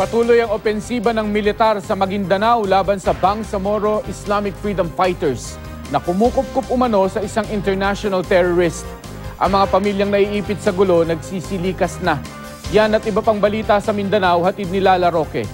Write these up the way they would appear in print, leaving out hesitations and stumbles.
Patuloy ang opensiba ng militar sa Maguindanao laban sa Bangsamoro Islamic Freedom Fighters na kumukup-kup umano sa isang international terrorist. Ang mga pamilyang naiipit sa gulo nagsisilikas na. Yan at iba pang balita sa Mindanao, hatid ni Lala Roque.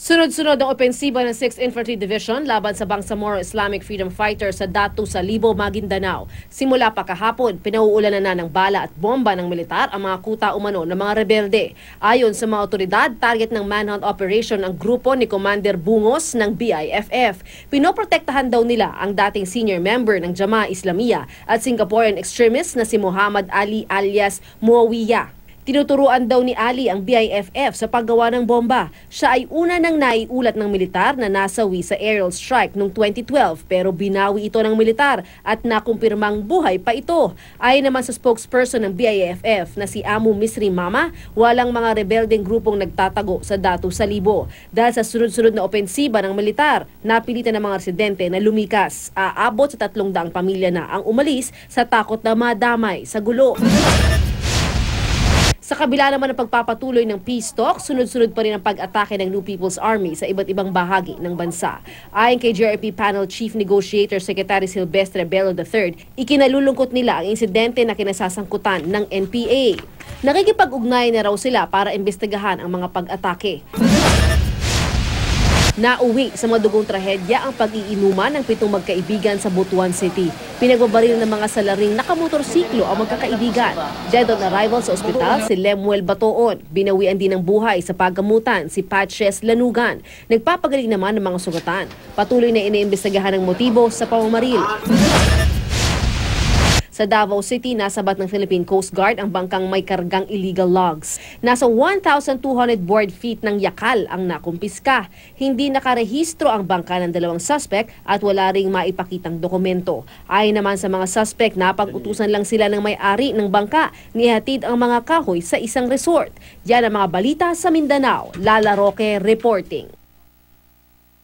Sunod-sunod ang opensiba ng 6th Infantry Division laban sa Bangsamoro Islamic Freedom Fighters sa Datu sa Libo, Maguindanao. Simula pa kahapon, pinauulanan na ng bala at bomba ng militar ang mga kuta umano ng mga rebelde. Ayon sa mga otoridad, target ng manhunt operation ang grupo ni Commander Bungos ng BIFF. Pinoprotektahan daw nila ang dating senior member ng Jamaah Islamiyah at Singaporean extremist na si Muhammad Ali alias Muawiyah. Tinuturuan daw ni Ali ang BIFF sa paggawa ng bomba. Siya ay una nang naiulat ng militar na nasawi sa aerial strike noong 2012 pero binawi ito ng militar at nakumpirmang buhay pa ito. Ayon naman sa spokesperson ng BIFF na si Amu Misri Mama, walang mga rebeldeng grupong nagtatago sa Datu sa Libo. Dahil sa sunod-sunod na opensiba ng militar, napilitan ng mga residente na lumikas. Aabot sa 300 pamilya na ang umalis sa takot na madamay sa gulo. Sa kabila naman ng pagpapatuloy ng peace talk, sunod-sunod pa rin ang pag-atake ng New People's Army sa iba't ibang bahagi ng bansa. Ayon kay JRP Panel Chief Negotiator Secretary Silvestre Bello III, ikinalulungkot nila ang insidente na kinasasangkutan ng NPA. Nakikipag-ugnay na raw sila para imbestigahan ang mga pag-atake. Nauwi sa madugong trahedya ang pag-iinuman ng 7 magkaibigan sa Butuan City. Pinagbabaril ng mga salaring nakamotorsiklo ang magkakaibigan. Dead on arrival sa ospital si Lemuel Batoon. Binawian din ng buhay sa paggamutan si Patches Lanugan. Nagpapagaling naman ng mga sugatan. Patuloy na iniimbestigahan ang motibo sa pamamaril. Sa Davao City, nasabat ng Philippine Coast Guard ang bangkang may kargang illegal logs. Nasa 1,200 board feet ng yakal ang nakumpiska. Hindi nakarehistro ang bangka ng 2 suspect at wala ring maipakitang dokumento. Ayon naman sa mga suspect, napag-utusan lang sila ng may-ari ng bangka nihatid ang mga kahoy sa isang resort. Yan ang mga balita sa Mindanao. Lala Roque reporting.